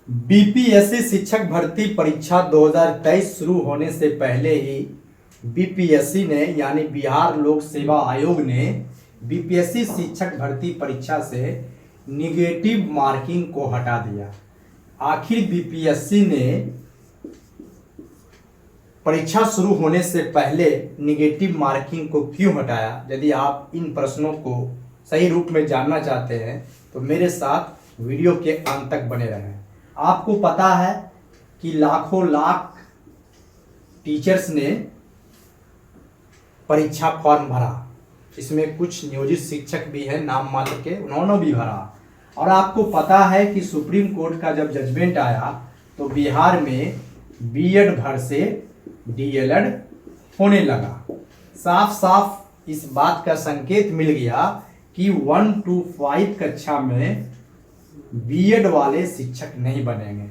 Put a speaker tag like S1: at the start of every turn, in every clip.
S1: BPSC शिक्षक भर्ती परीक्षा 2023 शुरू होने से पहले ही बीपीएससी ने यानी बिहार लोक सेवा आयोग ने बीपीएससी शिक्षक भर्ती परीक्षा से निगेटिव मार्किंग को हटा दिया। आखिर बीपीएससी ने परीक्षा शुरू होने से पहले निगेटिव मार्किंग को क्यों हटाया? यदि आप इन प्रश्नों को सही रूप में जानना चाहते हैं तो मेरे साथ वीडियो के अंत तक बने रहें। आपको पता है कि लाखों लाख टीचर्स ने परीक्षा फॉर्म भरा, इसमें कुछ नियोजित शिक्षक भी हैं नाम मात्र के, उन्होंने भी भरा। और आपको पता है कि सुप्रीम कोर्ट का जब जजमेंट आया तो बिहार में बीएड भर से डीएलएड होने लगा। साफ साफ इस बात का संकेत मिल गया कि 1 to 5 कक्षा में बीएड वाले शिक्षक नहीं बनेंगे।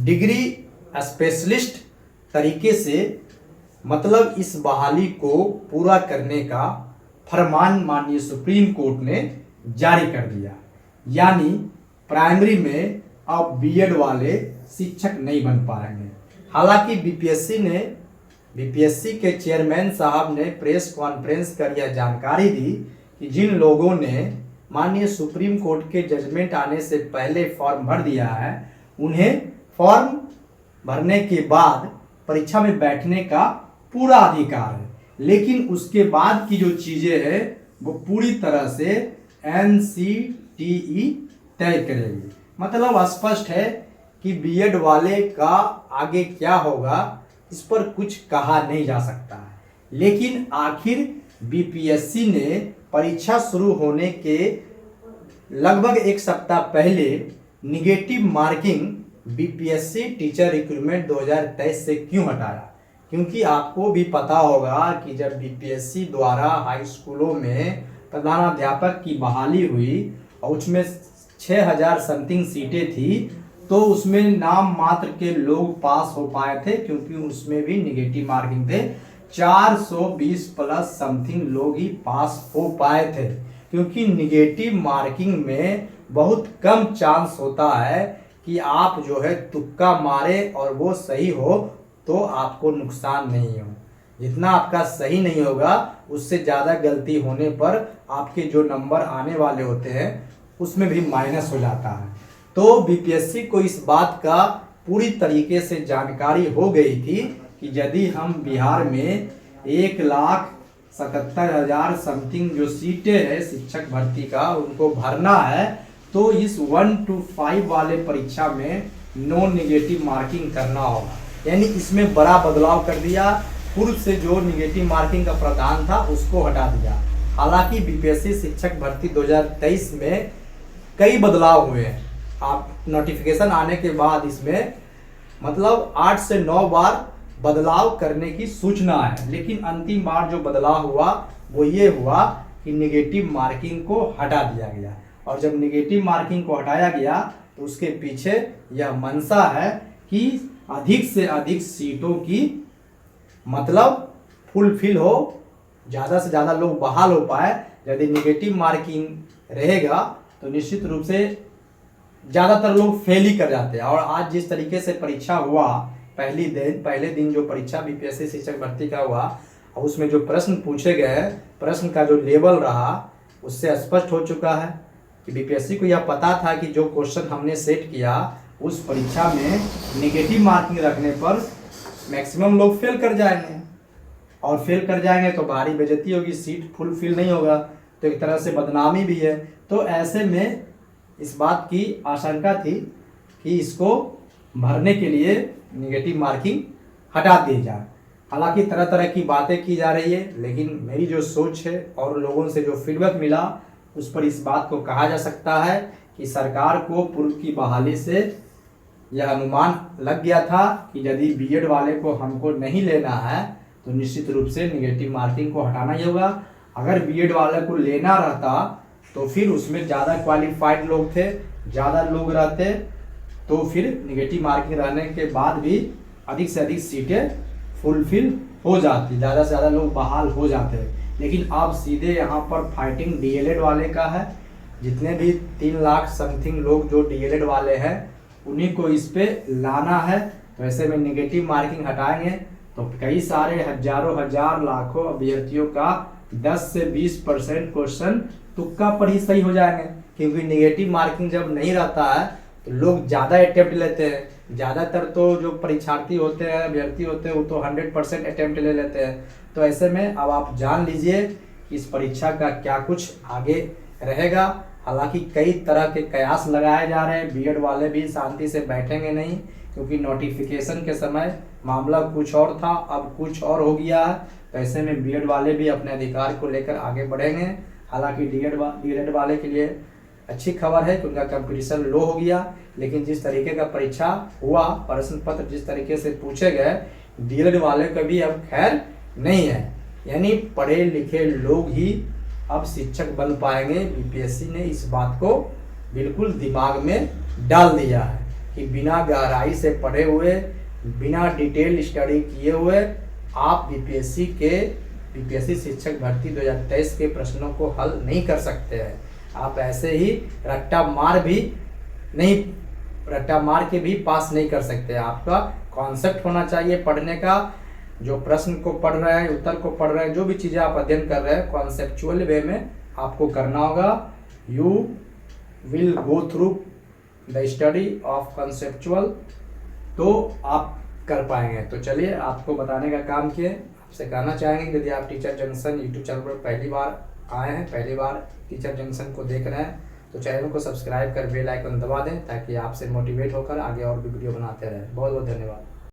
S1: डिग्री स्पेशलिस्ट तरीके से मतलब इस बहाली को पूरा करने का फरमान माननीय सुप्रीम कोर्ट ने जारी कर दिया। यानी प्राइमरी में अब बीएड वाले शिक्षक नहीं बन पाएंगे। हालांकि बीपीएससी के चेयरमैन साहब ने प्रेस कॉन्फ्रेंस कर यह जानकारी दी कि जिन लोगों ने माननीय सुप्रीम कोर्ट के जजमेंट आने से पहले फॉर्म भर दिया है, उन्हें फॉर्म भरने के बाद परीक्षा में बैठने का पूरा अधिकार है, लेकिन उसके बाद की जो चीजें हैं वो पूरी तरह से एनसीटीई तय करेगी। मतलब स्पष्ट है कि बीएड वाले का आगे क्या होगा इस पर कुछ कहा नहीं जा सकता है। लेकिन आखिर बीपीएससी ने परीक्षा शुरू होने के लगभग एक सप्ताह पहले negative marking BPSC teacher recruitment 2023 से क्यों हटाया? क्योंकि आपको भी पता होगा कि जब बीपीएससी द्वारा हाई स्कूलों में प्रधानाध्यापक की बहाली हुई और उसमें 6000 समथिंग सीटें थी, तो उसमें नाम मात्र के लोग पास हो पाए थे, क्योंकि उसमें भी निगेटिव मार्किंग थे। 420 प्लस समथिंग लोग ही पास हो पाए थे, क्योंकि निगेटिव मार्किंग में बहुत कम चांस होता है कि आप जो है तुक्का मारे और वो सही हो तो आपको नुकसान नहीं हो। जितना आपका सही नहीं होगा उससे ज़्यादा गलती होने पर आपके जो नंबर आने वाले होते हैं उसमें भी माइनस हो जाता है। तो बीपीएससी को इस बात का पूरी तरीके से जानकारी हो गई थी कि यदि हम बिहार में 1,77,000 समथिंग जो सीटें हैं शिक्षक भर्ती का उनको भरना है, तो इस 1 to 5 वाले परीक्षा में नो निगेटिव मार्किंग करना होगा। यानी इसमें बड़ा बदलाव कर दिया। पूर्व से जो निगेटिव मार्किंग का प्रावधान था उसको हटा दिया। हालांकि बीपीएससी शिक्षक भर्ती 2023 में कई बदलाव हुए हैं। आप नोटिफिकेशन आने के बाद इसमें मतलब 8 से 9 बार बदलाव करने की सूचना है, लेकिन अंतिम बार जो बदलाव हुआ वो ये हुआ कि निगेटिव मार्किंग को हटा दिया गया। और जब निगेटिव मार्किंग को हटाया गया तो उसके पीछे यह मंशा है कि अधिक से अधिक सीटों की मतलब फुलफिल हो, ज़्यादा से ज़्यादा लोग बहाल हो पाए। यदि निगेटिव मार्किंग रहेगा तो निश्चित रूप से ज़्यादातर लोग फेल ही कर जाते हैं। और आज जिस तरीके से परीक्षा हुआ, पहले दिन जो परीक्षा बीपीएससी शिक्षक भर्ती का हुआ और उसमें जो प्रश्न पूछे गए, प्रश्न का जो लेवल रहा उससे स्पष्ट हो चुका है कि बीपीएससी को यह पता था कि जो क्वेश्चन हमने सेट किया उस परीक्षा में निगेटिव मार्किंग रखने पर मैक्सिमम लोग फेल कर जाएंगे, और फेल कर जाएंगे तो भारी बेइज्जती होगी, सीट फुलफिल नहीं होगा, तो एक तरह से बदनामी भी है। तो ऐसे में इस बात की आशंका थी कि इसको भरने के लिए निगेटिव मार्किंग हटा दी जाए। हालांकि तरह तरह की बातें की जा रही है, लेकिन मेरी जो सोच है और लोगों से जो फीडबैक मिला उस पर इस बात को कहा जा सकता है कि सरकार को पूर्व की बहाली से यह अनुमान लग गया था कि यदि बीएड वाले को हमको नहीं लेना है तो निश्चित रूप से निगेटिव मार्किंग को हटाना ही होगा। अगर बीएड वाले को लेना रहता तो फिर उसमें ज़्यादा क्वालिफाइड लोग थे, ज़्यादा लोग रहते, तो फिर निगेटिव मार्किंग रहने के बाद भी अधिक से अधिक सीटें फुलफिल हो जाती, ज़्यादा से ज़्यादा लोग बहाल हो जाते। लेकिन अब सीधे यहाँ पर फाइटिंग डीएलएड वाले का है। जितने भी 3 लाख समथिंग लोग जो डीएलएड वाले हैं उन्हीं को इस पे लाना है। तो ऐसे में नेगेटिव मार्किंग हटाएंगे तो कई सारे हजारों हजार लाखों अभ्यर्थियों का 10 से 20% क्वेश्चन तुक्का पर ही सही हो जाएंगे, क्योंकि नेगेटिव मार्किंग जब नहीं रहता है तो लोग ज़्यादा अटेम्प्ट लेते हैं। ज़्यादातर तो जो परीक्षार्थी होते हैं, अभ्यर्थी होते हैं, वो तो 100% अटेम्प्ट ले लेते हैं। तो ऐसे में अब आप जान लीजिए कि इस परीक्षा का क्या कुछ आगे रहेगा। हालांकि कई तरह के कयास लगाए जा रहे हैं, बीएड वाले भी शांति से बैठेंगे नहीं, क्योंकि नोटिफिकेशन के समय मामला कुछ और था, अब कुछ और हो गया है। तो ऐसे में बीएड वाले भी अपने अधिकार को लेकर आगे बढ़ेंगे। हालांकि डीएड वाले के लिए अच्छी खबर है कि उनका कंपटीशन लो हो गया, लेकिन जिस तरीके का परीक्षा हुआ, प्रश्न पत्र जिस तरीके से पूछे गए, डीएड वाले का भी अब खैर नहीं है। यानी पढ़े लिखे लोग ही अब शिक्षक बन पाएंगे। बीपीएससी ने इस बात को बिल्कुल दिमाग में डाल दिया है कि बिना गहराई से पढ़े हुए, बिना डिटेल स्टडी किए हुए आप बीपीएससी शिक्षक भर्ती 2023 के प्रश्नों को हल नहीं कर सकते हैं। आप ऐसे ही रट्टा मार के भी पास नहीं कर सकते। आपका कॉन्सेप्ट होना चाहिए पढ़ने का। जो प्रश्न को पढ़ रहे हैं, उत्तर को पढ़ रहे हैं, जो भी चीज़ें आप अध्ययन कर रहे हैं, कॉन्सेप्चुअल वे में आपको करना होगा। You will go through the study of conceptual, तो आप कर पाएंगे। तो चलिए आपको बताने का काम किए। आपसे कहना चाहेंगे कि यदि आप टीचर जंक्शन यूट्यूब चैनल पर पहली बार आए हैं, पहली बार टीचर जंक्शन को देख रहे हैं, तो चैनल को सब्सक्राइब कर बेल आइकन दबा दें, ताकि आपसे मोटिवेट होकर आगे और भी वीडियो बनाते रहें। बहुत बहुत धन्यवाद।